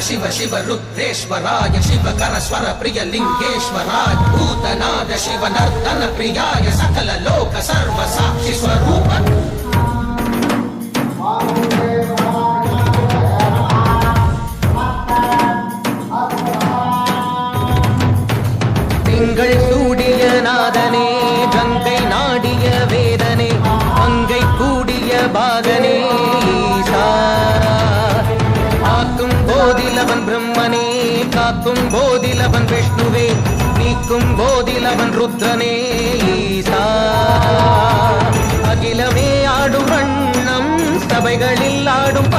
शिव शिव रुद्रेश्वराय शिवकर स्वर प्रिय लिंगेश्वराय भूतनाद शिव नर्तन प्रियाय सकल लोक सर्व साक्षि स्वरूप திங்கள் சூடிய நாதனே கங்கை நாடிய வேதனே அங்கை கூடிய பாகனே ஈசா ஆக்கும் போதிலவன் பிரம்மனே காக்கும் போதிலவன் விஷ்ணுவே நீக்கும் போதிலவன் ருத்ரனே ஈசா அகிலமே ஆடும் வண்ணம் சபைகளில் ஆடும்